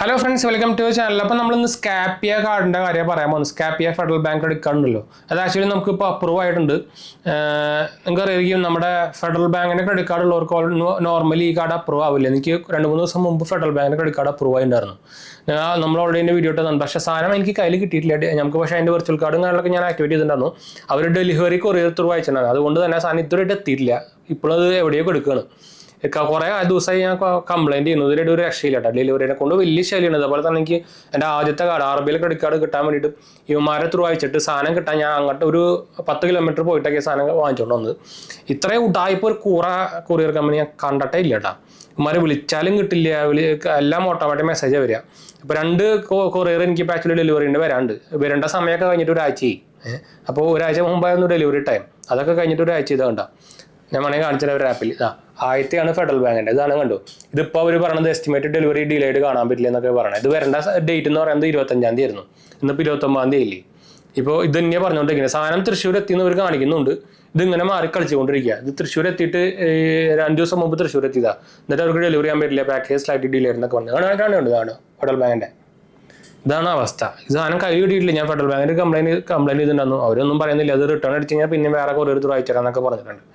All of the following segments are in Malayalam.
Hello friends, welcome to channel. അപ്പോൾ നമ്മളിന്ന് സ്കാപ്പിയ കാർഡിൻ്റെ കാര്യം പറയാൻ പോകുന്നത്. Scapia Federal Bank credit card ഉണ്ടല്ലോ, അത് ആക്ച്വലി നമുക്കിപ്പോൾ അപ്രൂവ് ആയിട്ടുണ്ട്. നിങ്ങൾക്ക് അറിയാം, നമ്മുടെ ഫെഡറൽ ബാങ്കിൻ്റെ ക്രെഡിറ്റ് കാർഡ് ഉള്ളവർക്ക് നോർമലി ഈ കാർഡ് അപ്രൂവ് ആവില്ല. എനിക്ക് 2-3 ദിവസം മുമ്പ് ഫെഡറൽ ബാങ്കിൻ്റെ ക്രെഡിറ്റ് കാർഡ് അപ്രൂവ് ആയിട്ടുണ്ടായിരുന്നു. നമ്മൾ ഓൾറെഡി എൻ്റെ വീഡിയോ ഇട്ടതാണ്. പക്ഷേ സാധനം എനിക്ക് കയ്യിൽ കിട്ടിയിട്ടില്ല. നമുക്ക് പക്ഷേ അതിൻ്റെ വെർച്വൽ കാർഡും കാര്യങ്ങളൊക്കെ ഞാൻ ആക്ടിവേറ്റ് ചെയ്തിട്ടുണ്ടായിരുന്നു. അവർ ഡെലിവറി കൊറിയർ ത്രൂ അയച്ചിട്ടുണ്ടായിരുന്നു. അതുകൊണ്ട് തന്നെ സാധനം ഇതുവരെയായിട്ട് എത്തിയിട്ടില്ല. ഇപ്പോഴത് എവിടെയോ എടുക്കുകയാണ്. കുറേ ദിവസമായി ഞാൻ കംപ്ലൈൻറ്റ് ചെയ്യുന്നു. ഇതിലായിട്ട് ഒരു രക്ഷയില്ല കേട്ടോ. ഡെലിവറിനെ കൊണ്ട് വലിയ ശൈലിയാണ്. അതുപോലെ തന്നെ എനിക്ക് എൻ്റെ ആദ്യത്തെ കാർഡ് RBI ക്രെഡിറ്റ് കാർഡ് കിട്ടാൻ വേണ്ടിയിട്ട് ഇവന്മാരെ ത്രൂ അയച്ചിട്ട് സാധനം കിട്ടാൻ ഞാൻ അങ്ങോട്ട് ഒരു 10 കിലോമീറ്റർ പോയിട്ടൊക്കെ സാധനം വാങ്ങിച്ചുകൊണ്ട് വന്നത്. ഇത്രയും ഉടായ്പ ഒരു കൊറിയർ കമ്പനി ഞാൻ കണ്ടിട്ടേ ഇല്ല കേട്ടോ. ഇവന്മാരെ വിളിച്ചാലും കിട്ടില്ല, എല്ലാം ഓട്ടോമാറ്റിക് മെസ്സേജ് വരിക. ഇപ്പോൾ 2 കൊറിയർ എനിക്ക് ഇപ്പോൾ ആക്ച്വലി ഡെലിവറിൻ്റെ വരേണ്ട സമയമൊക്കെ കഴിഞ്ഞിട്ട് ഒരാഴ്ചയായി. അപ്പോൾ ഒരാഴ്ച മുമ്പായിരുന്നു ഡെലിവറി ടൈം. അതൊക്കെ കഴിഞ്ഞിട്ട് ഒരാഴ്ച ഇത് കണ്ട ഞാൻ വേണമെങ്കിൽ കാണിച്ചാൽ ഒരു ആപ്പിൽ ആദ്യത്തെയാണ് ഫെഡറൽ ബാങ്കിൻ്റെ. ഇതാണ് കണ്ടു. ഇതിപ്പോൾ അവർ പറയുന്നത് എസ്റ്റിമേറ്റഡ് ഡെലിവറി ഡിലേഡ് കാണാൻ പറ്റില്ല എന്നൊക്കെ പറയുന്നത്. ഇത് വരേണ്ട ഡേറ്റ് എന്ന് പറയുന്നത് 25-ാം തീയതി ആയിരുന്നു. ഇന്നിപ്പോൾ 29-ാം തീയതി ഇല്ലേ. ഇപ്പോൾ ഇത് തന്നെയാണ് പറഞ്ഞുകൊണ്ടിരിക്കുന്നത്. സാധനം തൃശ്ശൂർ എത്തിയെന്ന് കാണിക്കുന്നുണ്ട്. ഇതിങ്ങനെ മാറി കളിച്ചുകൊണ്ടിരിക്കുക. ഇത് തൃശ്ശൂർ എത്തിയിട്ട് 2 ദിവസം മുമ്പ് തൃശ്ശൂർ എത്തിയതാണ്. എന്നിട്ട് അവർക്ക് ഡെലിവറി ചെയ്യാൻ പറ്റില്ല, പാക്കേജ് സ്ലൈറ്റ് ഡിലേ എന്നൊക്കെ പറഞ്ഞു. കാണുന്നുണ്ട്. ഇതാണ് ഫെഡറൽ ബാങ്കിൻ്റെ. ഇതാണ് അവസ്ഥ. ഇത് സാധനം കൈ കിട്ടിയിട്ടില്ല. ഞാൻ ഫെഡറൽ ബാങ്കിൻ്റെ കംപ്ലൈൻറ്റ് ചെയ്തിട്ടുണ്ടായിരുന്നു. അവരൊന്നും പറയുന്നില്ല. അത് റിട്ടേൺ അടിച്ച് കഴിഞ്ഞാൽ പിന്നെ വേറെ കൊറിയർ ത്രൂ അയച്ചുതരാമെന്നൊക്കെ പറഞ്ഞിട്ടുണ്ട്.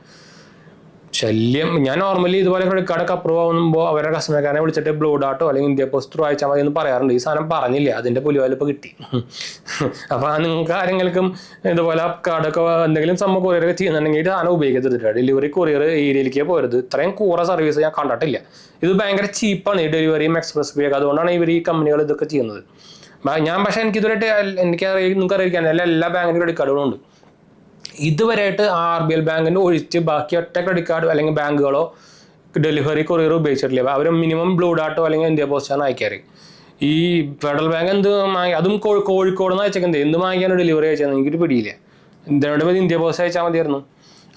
ശല്യം. ഞാൻ നോർമലി ഇതുപോലെ ക്രെഡിറ്റ് കാർഡൊക്കെ അപ്രൂവ് ആകുമ്പോൾ അവരുടെ കസ്റ്റമർ കെയറിനെ വിളിച്ചിട്ട് ബ്ലൂ ഡാർട്ടോ അല്ലെങ്കിൽ ഇന്ത്യ പോസ്റ്റ് ത്രൂ അയച്ചാൽ മതി എന്ന് പറയാറുണ്ട്. ഈ സാധനം പറഞ്ഞില്ല. അതിൻ്റെ പുലിവാലിപ്പോൾ കിട്ടി. അപ്പോൾ നിങ്ങൾക്ക് ആരെങ്കിലും ഇതുപോലെ കാർഡൊക്കെ എന്തെങ്കിലും സംഭവം കൊറിയറൊക്കെ ചെയ്യുന്നുണ്ടെങ്കിൽ സാധനം ഉപയോഗിക്കരുത്. ഡെലിവറി കൊറിയർ ഏരിയയിലേക്ക് പോരുത്. ഇത്രയും കൂറ സർവീസ് ഞാൻ കണ്ടിട്ടില്ല. ഇത് ഭയങ്കര ചീപ്പാണ് ഈ ഡെലിവറിയും എക്സ്പ്രസ് വേ ഒക്കെ. അതുകൊണ്ടാണ് ഇവർ ഈ കമ്പനികൾ ഇതൊക്കെ ചെയ്യുന്നത്. ഞാൻ പക്ഷേ നിങ്ങൾക്ക് അറിയിക്കാൻ എല്ലാ ബാങ്കിൻ്റെ ക്രെഡിറ്റ് കാർഡുകളും ഉണ്ട്. ഇതുവരെയായിട്ട് RBI ബാങ്കിൻ്റെ ഒഴിച്ച് ബാക്കി ഒറ്റ ക്രെഡിറ്റ് കാർഡ് അല്ലെങ്കിൽ ബാങ്കുകളോ ഡെലിവറി കൊറിയർ ഉപയോഗിച്ചിട്ടില്ല. അവർ മിനിമം ബ്ലൂ ഡാർട്ടോ അല്ലെങ്കിൽ ഇന്ത്യ പോസ്റ്റാണ് അയക്കാറ്. ഈ ഫെഡറൽ ബാങ്ക് അതും കോഴിക്കോട് നിന്ന് അയച്ചേക്കുന്നത് എന്ത് വാങ്ങിക്കാനോ ഡെലിവറി അയച്ചാൽ എനിക്കൊരു പിടിയില്ല. ഇതിനോട് ഇന്ത്യ പോസ്റ്റ് അയച്ചാൽ മതിയായിരുന്നു.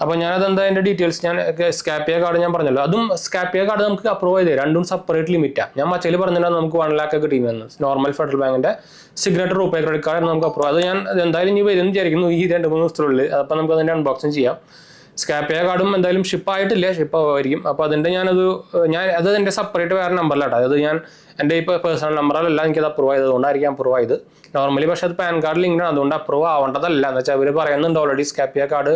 അപ്പോൾ ഞാനതെന്താ അതിൻ്റെ ഡീറ്റെയിൽസ് ഞാൻ സ്കാപ്പിയ കാർഡ് ഞാൻ പറഞ്ഞല്ലോ. അതും സ്കാപ്പിയ കാർഡ് നമുക്ക് അപ്രൂവ് ചെയ്തേ. രണ്ടും സെപ്പറേറ്റ് ലിമിറ്റാണ്. ഞാൻ മച്ചയിൽ പറഞ്ഞിട്ടുണ്ടായിരുന്നു നമുക്ക് 1 lakh ഒക്കെ കിട്ടിയെന്ന്. നോർമൽ ഫെഡറൽ ബാങ്കിൻ്റെ സിഗ്നേച്ചർ റൂപേ ക്രെഡിറ്റ് കാർഡ് നമുക്ക് അപ്രൂവ്. അത് ഞാൻ എന്തായാലും ഇനി വരും വിചാരിക്കുന്നു ഈ 2-3 ദിവസത്തിനുള്ളിൽ. അപ്പോൾ നമുക്ക് അതിൻ്റെ അൺബോക്സിങ് ചെയ്യാം. സ്കാപ്പിയ കാർഡും എന്തായാലും ഷിപ്പായിട്ടില്ല, ഷിപ്പായിരിക്കും. അപ്പോൾ അതിൻ്റെ അത് എൻ്റെ സെപ്പറേറ്റ് വേറെ നമ്പറിലാട്ടോ. അത് ഞാൻ എൻ്റെ ഇപ്പോൾ പേഴ്സണൽ നമ്പറിലല്ല എനിക്കത് അപ്രൂവ് ചെയ്തതുകൊണ്ടായിരിക്കും അപ്രൂവ് ആയത്. നോർമലി പക്ഷേ അത് പാൻ കാർഡ് ലിങ്കാണ്. അതുകൊണ്ട് അപ്രൂവ് ആവേണ്ടതല്ല എന്ന് വെച്ചാൽ അവർ പറയുന്നുണ്ട് ഓൾറെഡി സ്കാപ്പിയ കാർഡ്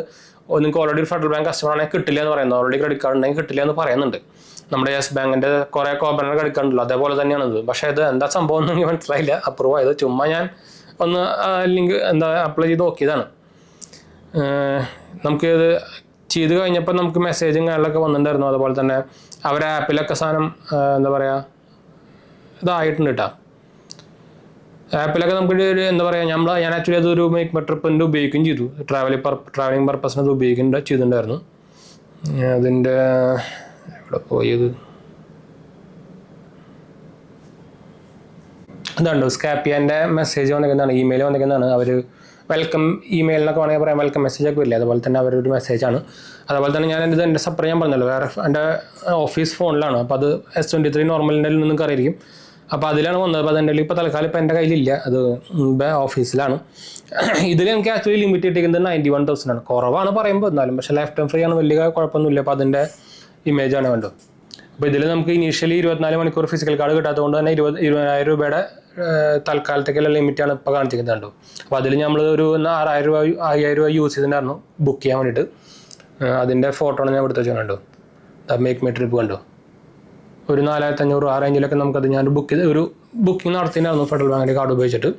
നിങ്ങൾക്ക് ഓൾറെഡി ഫെഡറൽ ബാങ്ക് കസ്റ്റമർ ആണെങ്കിൽ കിട്ടില്ല എന്ന് പറയുന്നത്. ഓൾറെഡി ക്രെഡിറ്റ് കാർഡ് ഉണ്ടെങ്കിൽ കിട്ടില്ല എന്ന് പറയുന്നുണ്ട്. നമ്മുടെ യെസ് ബാങ്കിൻ്റെ കുറേ കോപ്പറേറ്റീവ് ക്രെഡിറ്റ് കാർഡ് ഉണ്ടല്ലോ, അതേപോലെ ഇത്. പക്ഷേ ഇത് എന്താ സംഭവം എന്ന് എനിക്ക് മനസ്സിലായില്ല. അപ്രൂവ് ആയത് ചുമ്മാ ഞാൻ ഒന്ന് ലിങ്ക് അപ്ലൈ ചെയ്ത് നോക്കിയതാണ്. നമുക്കിത് ചെയ്ത് കഴിഞ്ഞപ്പോൾ നമുക്ക് മെസ്സേജും കാര്യങ്ങളൊക്കെ വന്നിട്ടുണ്ടായിരുന്നു. അതുപോലെ തന്നെ അവരുടെ ആപ്പിലൊക്കെ സാധനം എന്താ പറയുക ഇതായിട്ടുണ്ട് കേട്ടോ. ആപ്പിലൊക്കെ നമുക്ക് എന്താ പറയുക ഞാൻ ആക്ച്വലി അതൊരു മേക്ക് മൈ ട്രിപ്പിൻ്റെ ഉപയോഗിക്കുകയും ചെയ്തു. ട്രാവലിംഗ് പർപ്പസിന് അത് ചെയ്തിട്ടുണ്ടായിരുന്നു. അതിൻ്റെ എവിടെ പോയത് അതുണ്ടോ സ്കാപ്പിയൻ്റെ മെസ്സേജ് വന്നിരിക്കുന്നതാണ്, ഇമെയിൽ വന്നിരിക്കുന്നതാണ്. അവർ വെൽക്കം ഇമെയിലിനൊക്കെ വേണമെങ്കിൽ പറയാം, വെൽക്കം മെസ്സേജൊക്കെ വരില്ല. അതുപോലെ തന്നെ അവരൊരു മെസ്സേജാണ്. അതുപോലെ തന്നെ എൻ്റെ സെപ്പറേറ്റ് ഞാൻ പറഞ്ഞല്ലോ വേറെ എൻ്റെ ഓഫീസ് ഫോണിലാണ്. അപ്പോൾ അത് S23 നോർമലിൻ്റെ നിങ്ങൾക്ക് അറിയായിരിക്കും. അപ്പോൾ അതിലാണ് വന്നത്. അപ്പോൾ അതിൻ്റെ ഇപ്പോൾ തൽക്കാലം ഇപ്പോൾ എൻ്റെ കയ്യിലില്ല, അത് ഓഫീസിലാണ്. ഇതിൽ എനിക്ക് ആക്ച്വലി ലിമിറ്റ് ഇട്ടിരിക്കുന്നത് 91,000 ആണ്. കുറവാണ് പറയുമ്പോൾ, എന്നാലും പക്ഷേ ലൈഫ് ടൈം ഫ്രീ ആണ്, വലിയ കുഴപ്പമൊന്നുമില്ല. അപ്പോൾ അതിൻ്റെ ഇമേജാണ് വേണ്ടത്. അപ്പോൾ ഇതിൽ നമുക്ക് ഇനീഷ്യലി 24 മണിക്കൂർ ഫിസിക്കൽ കാർഡ് കിട്ടാത്തതുകൊണ്ട് തന്നെ 20,000 രൂപയുടെ തൽക്കാലത്തേക്കുള്ള ലിമിറ്റാണ് ഇപ്പോൾ കാണിച്ചിരിക്കുന്നത് കണ്ടു. അപ്പോൾ അതിൽ നമ്മൾ ഒരു 5,000 രൂപ യൂസ് ചെയ്തിട്ടുണ്ടായിരുന്നു ബുക്ക് ചെയ്യാൻ വേണ്ടിയിട്ട്. അതിൻ്റെ ഫോട്ടോ ആണ് ഞാൻ എടുത്ത് വെച്ചാൽ കണ്ടു. മേക്ക് മൈ ട്രിപ്പ് കണ്ടു. ഒരു 4,500 ആ റേഞ്ചിലൊക്കെ നമുക്കത് ഞാൻ ബുക്കിംഗ് നടത്തിയിട്ടുണ്ടായിരുന്നു ഫെഡറൽ ബാങ്കിൻ്റെ കാർഡ് ഉപയോഗിച്ചിട്ട്.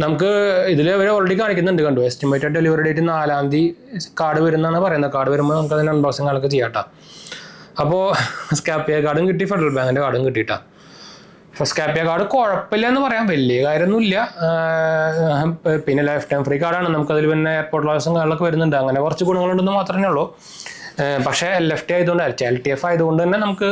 നമുക്ക് ഇതിൽ അവർ ഓൾറെഡി കാണിക്കുന്നുണ്ട് കണ്ടു. എസ്റ്റിമേറ്റഡ് ഡെലിവറി ഡേറ്റ് 4-ാം തീയതി കാർഡ് വരുന്നതാണ് പറയുന്നത്. കാർഡ് വരുമ്പോൾ നമുക്ക് അതിൻ്റെ അൺബോക്സിംഗ് ആളൊക്കെ ചെയ്യാട്ടോ. അപ്പോൾ സ്കാപ്പിയ കാർഡും കിട്ടി, ഫെഡറൽ ബാങ്കിൻ്റെ കാർഡും കിട്ടിയിട്ടാ. സ്കാപ്പിയ കാർഡ് കുഴപ്പമില്ല എന്ന് പറയാൻ വലിയ കാര്യമൊന്നുമില്ല. പിന്നെ ലൈഫ് ടൈം ഫ്രീ കാർഡാണ്. നമുക്കതിൽ പിന്നെ എയർപോർട്ട് ലോസും കാര്യങ്ങളൊക്കെ വരുന്നുണ്ട്. അങ്ങനെ കുറച്ച് ഗുണങ്ങളുണ്ടെന്ന് മാത്രമേ ഉള്ളൂ. പക്ഷേ LFT ആയതുകൊണ്ട് LTF ആയതുകൊണ്ട് തന്നെ നമുക്ക്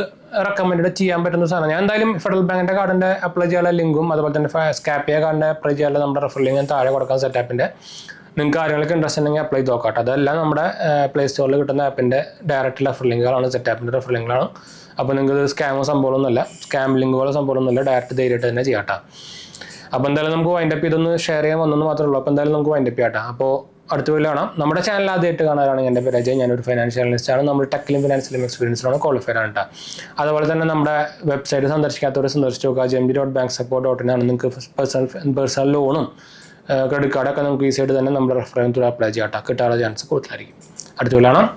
റെക്കമെൻഡ് ചെയ്യാൻ പറ്റുന്ന സാധനം. ഞാൻ എന്തായാലും ഫെഡറൽ ബാങ്കിൻ്റെ കാർഡിൻ്റെ അപ്ലൈ ചെയ്യാനുള്ള ലിങ്കും അതുപോലെ തന്നെ സ്കാപ്പിയ കാർഡിൻ്റെ അപ്ലൈ ചെയ്യാനുള്ള നമ്മുടെ റെഫർ ലിങ്ക് ഞാൻ താഴെ കൊടുക്കാൻ സെറ്റപ്പിൻ്റെ. നിങ്ങൾക്ക് കാര്യങ്ങളൊക്കെ ഇൻട്രസ്റ്റ് ഉണ്ടെങ്കിൽ അപ്ലൈ ചെയ്ത് നോക്കാം. അതെല്ലാം നമ്മുടെ പ്ലേ സ്റ്റോറിൽ കിട്ടുന്ന ആപ്പിൻ്റെ ഡയറക്റ്റ് റെഫർ ലിങ്കുകളാണ്, സെറ്റാപ്പിൻ്റെ റെഫർ ലിങ്കുകളാണ്. അപ്പോൾ നിങ്ങൾക്ക് സ്കാമോ സംഭവമൊന്നുമല്ല, സ്കാം ലിങ്ക് പോലെ സംഭവമൊന്നുമില്ല, ഡയറക്റ്റ് ധൈര്യമായിട്ട് തന്നെ ചെയ്യാം. അപ്പോൾ എന്തായാലും നമുക്ക് വൈൻഡപ്പ് ചെയ്തൊന്ന് ഷെയർ ചെയ്യാൻ വന്നെന്ന് മാത്രമേ ഉള്ളൂ. അപ്പോൾ എന്തായാലും നമുക്ക് വൈൻഡപ്പ് ചെയ്യാം. അപ്പോൾ അടുത്ത വീഡിയോ കാണാം. നമ്മുടെ ചാനൽ ആദ്യമായിട്ട് കാണാനാണെങ്കിൽ എൻ്റെ പേര് അജയ്, ഞാനൊരു ഫൈനാൻഷ്യൽ അനലിസ്റ്റ് ആണ്. നമ്മൾ ടെക്കിലും ഫിനാൻസിലും എക്സ്പീരിയൻസിലാണ് ക്വാളിഫൈഡ് ആണ് കേട്ടോ. അതുപോലെ തന്നെ നമ്മുടെ വെബ്സൈറ്റ് സന്ദർശിക്കാത്തവർ സന്ദർശിച്ച് നോക്കുക. jmb.banksupport.in ആണ്. നിങ്ങൾക്ക് പേഴ്സണൽ ലോണും ക്രെഡിറ്റ് കാർഡൊക്കെ നമുക്ക് ഈസി ആയിട്ട് തന്നെ നമ്മുടെ റെഫറൻസ് അപ്ലൈ ചെയ്യാം കേട്ടോ. കിട്ടാനുള്ള ചാൻസ് കൂടുതലായിരിക്കും. അടുത്ത വീഡിയോ കാണാം.